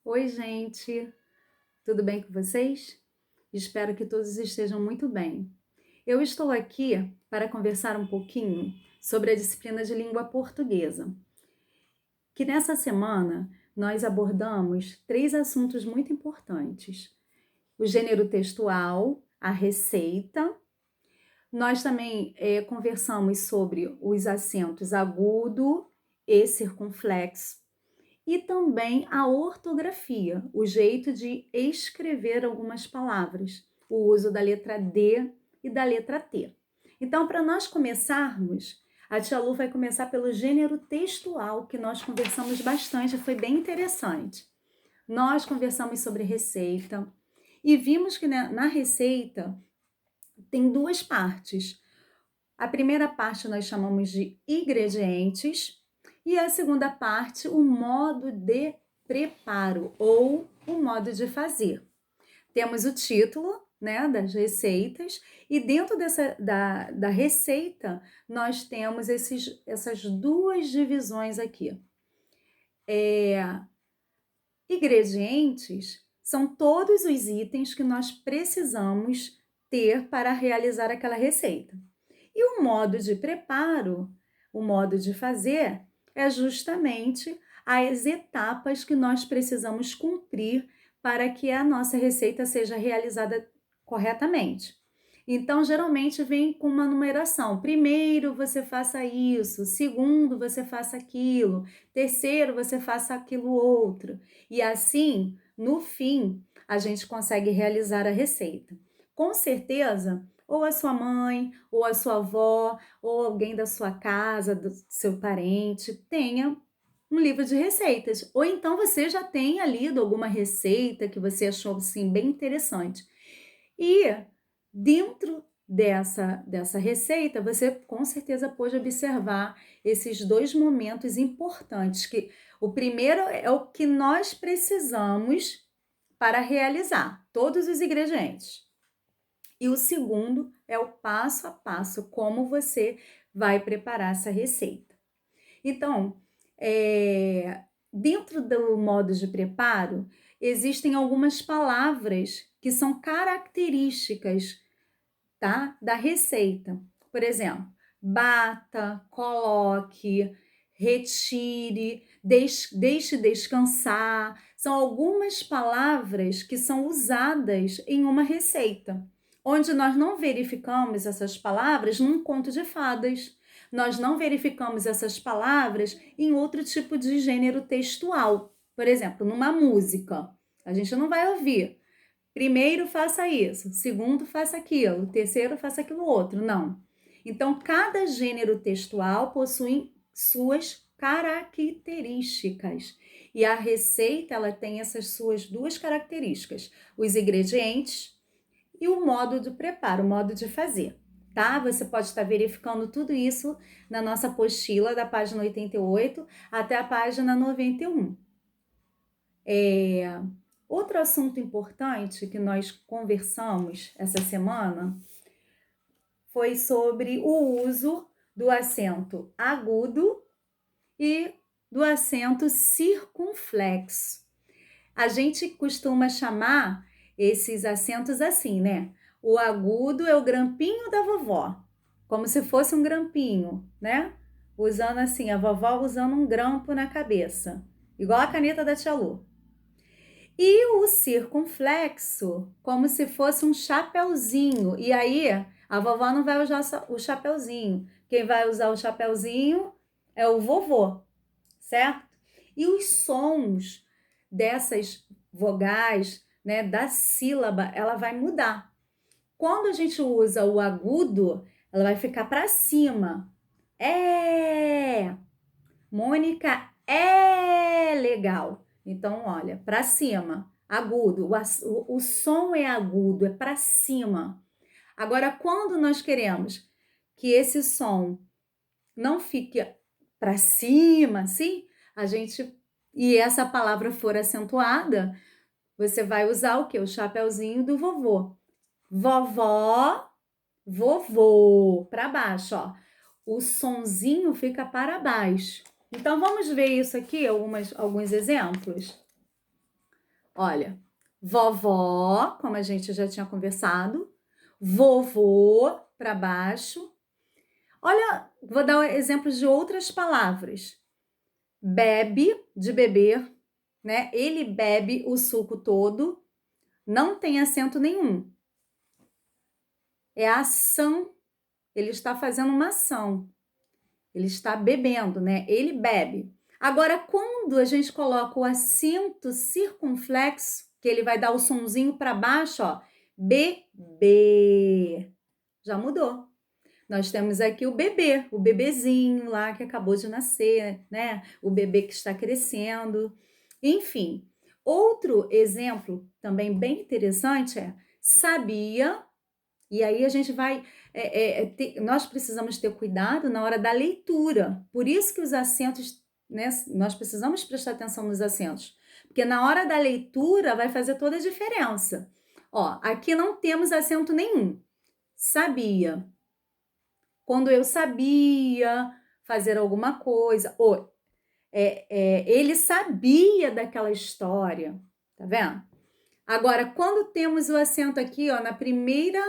Oi, gente, tudo bem com vocês? Espero que todos estejam muito bem. Eu estou aqui para conversar um pouquinho sobre a disciplina de língua portuguesa, que nessa semana nós abordamos três assuntos muito importantes: o gênero textual, a receita. Nós também conversamos sobre os acentos agudo e circunflexo e também a ortografia, o jeito de escrever algumas palavras, o uso da letra D e da letra T. Então, para nós começarmos, a tia Lu vai começar pelo gênero textual, que nós conversamos bastante, foi bem interessante. Nós conversamos sobre receita e vimos que na receita tem duas partes. A primeira parte nós chamamos de ingredientes e a segunda parte, o modo de preparo ou o modo de fazer. Temos o título, né, das receitas e dentro da receita nós temos essas duas divisões aqui. Ingredientes são todos os itens que nós precisamos ter para realizar aquela receita. E o modo de preparo, o modo de fazer, é justamente as etapas que nós precisamos cumprir para que a nossa receita seja realizada corretamente. Então, geralmente vem com uma numeração. Primeiro, você faça isso. Segundo, você faça aquilo. Terceiro, você faça aquilo outro. E assim, no fim, a gente consegue realizar a receita. Com certeza, ou a sua mãe, ou a sua avó, ou alguém da sua casa, do seu parente, tenha um livro de receitas. Ou então você já tenha lido alguma receita que você achou assim, bem interessante. E dentro dessa receita, você com certeza pode observar esses dois momentos importantes, que o primeiro é o que nós precisamos para realizar todos os ingredientes. E o segundo é o passo a passo, como você vai preparar essa receita. Então, dentro do modo de preparo, existem algumas palavras que são características, tá, da receita. Por exemplo, bata, coloque, retire, deixe descansar. São algumas palavras que são usadas em uma receita, onde nós não verificamos essas palavras num conto de fadas. Nós não verificamos essas palavras em outro tipo de gênero textual. Por exemplo, numa música. A gente não vai ouvir. Primeiro faça isso, segundo faça aquilo, terceiro faça aquilo outro. Não. Então, cada gênero textual possui suas características. E a receita, ela tem essas suas duas características: os ingredientes e o modo de preparo, o modo de fazer, tá? Você pode estar verificando tudo isso na nossa apostila da página 88 até a página 91. Outro assunto importante que nós conversamos essa semana foi sobre o uso do acento agudo e do acento circunflexo. A gente costuma chamar esses acentos assim, né? O agudo é o grampinho da vovó, como se fosse um grampinho, né? Usando assim, a vovó usando um grampo na cabeça, igual a caneta da tia Lu. E o circunflexo, como se fosse um chapeuzinho. E aí, a vovó não vai usar o chapeuzinho. Quem vai usar o chapeuzinho é o vovô, certo? E os sons dessas vogais, né, da sílaba, ela vai mudar. Quando a gente usa o agudo, ela vai ficar para cima. É! Mônica é legal. Então, olha, para cima, agudo. O som é agudo, é para cima. Agora, quando nós queremos que esse som não fique para cima, assim, a gente e essa palavra for acentuada, você vai usar o quê? O chapeuzinho do vovô. Vovó, vovô, para baixo, ó. O sonzinho fica para baixo. Então, vamos ver isso aqui, alguns exemplos. Olha, vovó, como a gente já tinha conversado, vovô para baixo. Olha, vou dar exemplos de outras palavras. Bebe, de beber, né? Ele bebe o suco todo, não tem acento nenhum. É a ação, ele está fazendo uma ação. Ele está bebendo, né? Ele bebe. Agora, quando a gente coloca o acento circunflexo, que ele vai dar o sonzinho para baixo, ó, bebê, já mudou. Nós temos aqui o bebê, o bebezinho lá que acabou de nascer, né? O bebê que está crescendo. Enfim, outro exemplo também bem interessante é sabia. E aí a gente vai, nós precisamos ter cuidado na hora da leitura. Por isso que os acentos, né, nós precisamos prestar atenção nos acentos. Porque na hora da leitura vai fazer toda a diferença. Ó, aqui não temos acento nenhum. Sabia. Quando eu sabia fazer alguma coisa, ou ele sabia daquela história, tá vendo? Agora, quando temos o acento aqui, ó, na primeira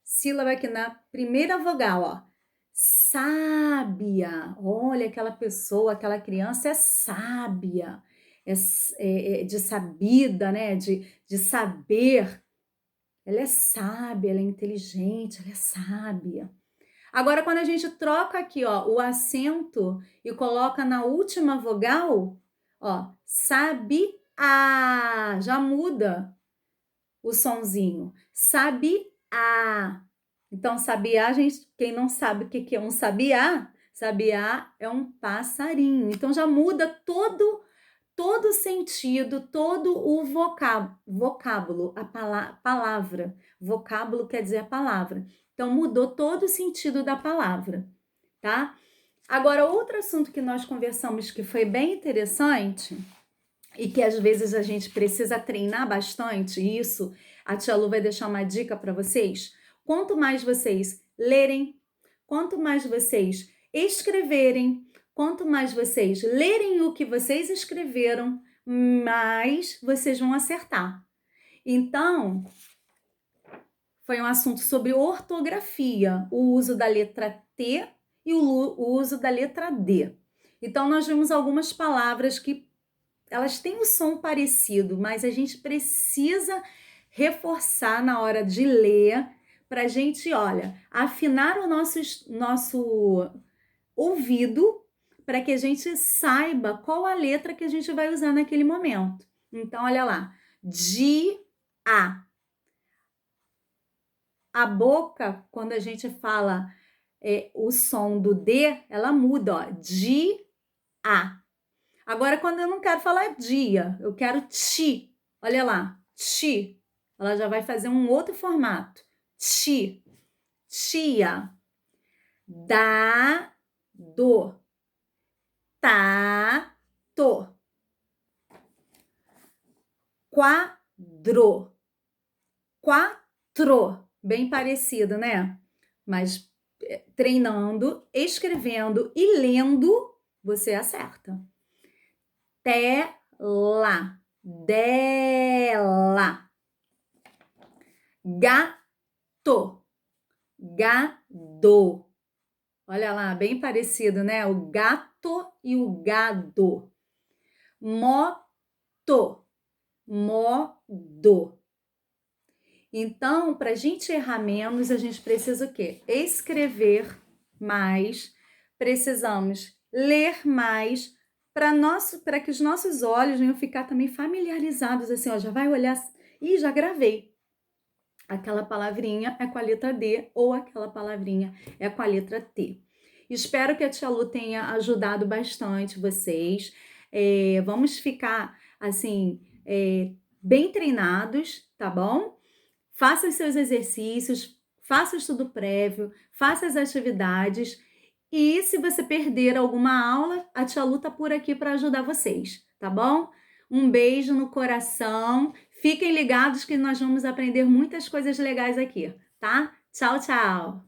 sílaba aqui na primeira vogal, ó. Sábia. Olha, aquela pessoa, aquela criança é sábia. É de sabida, né? De saber. Ela é sábia, ela é inteligente, ela é sábia. Agora, quando a gente troca aqui, ó, o acento e coloca na última vogal, ó, sabe a, já muda o sonzinho. Sabe a. Então, sabiá, gente, quem não sabe o que é um sabiá, sabiá é um passarinho. Então, já muda todo o sentido, todo o vocábulo, a palavra. Vocábulo quer dizer a palavra. Então, mudou todo o sentido da palavra, tá? Agora, outro assunto que nós conversamos que foi bem interessante e que às vezes a gente precisa treinar bastante, e isso a tia Lu vai deixar uma dica para vocês. Quanto mais vocês lerem, quanto mais vocês escreverem, quanto mais vocês lerem o que vocês escreveram, mais vocês vão acertar. Então, foi um assunto sobre ortografia, o uso da letra T e o uso da letra D. Então, nós vimos algumas palavras que elas têm um som parecido, mas a gente precisa reforçar na hora de ler para a gente, olha, afinar o nosso ouvido para que a gente saiba qual a letra que a gente vai usar naquele momento. Então, olha lá, dia. A boca, quando a gente fala o som do D, ela muda, ó, dia. Agora, quando eu não quero falar dia, eu quero ti. Olha lá, ti. Ela já vai fazer um outro formato. Ti, tia. Dado, tato. Quadro, quatro. Bem parecido, né? Mas treinando, escrevendo e lendo, você acerta. Tela, dela. Gato, gado. Olha lá, bem parecido, né? O gato e o gado. Moto, modo. Então, para a gente errar menos, a gente precisa o quê? Escrever mais, precisamos ler mais, para que os nossos olhos venham ficar também familiarizados, assim, ó, já vai olhar, e já gravei. Aquela palavrinha é com a letra D ou aquela palavrinha é com a letra T. Espero que a tia Lu tenha ajudado bastante vocês. Vamos ficar, assim, bem treinados, tá bom? Faça os seus exercícios, faça o estudo prévio, faça as atividades. E se você perder alguma aula, a tia Lu tá por aqui para ajudar vocês, tá bom? Um beijo no coração. Fiquem ligados que nós vamos aprender muitas coisas legais aqui, tá? Tchau, tchau!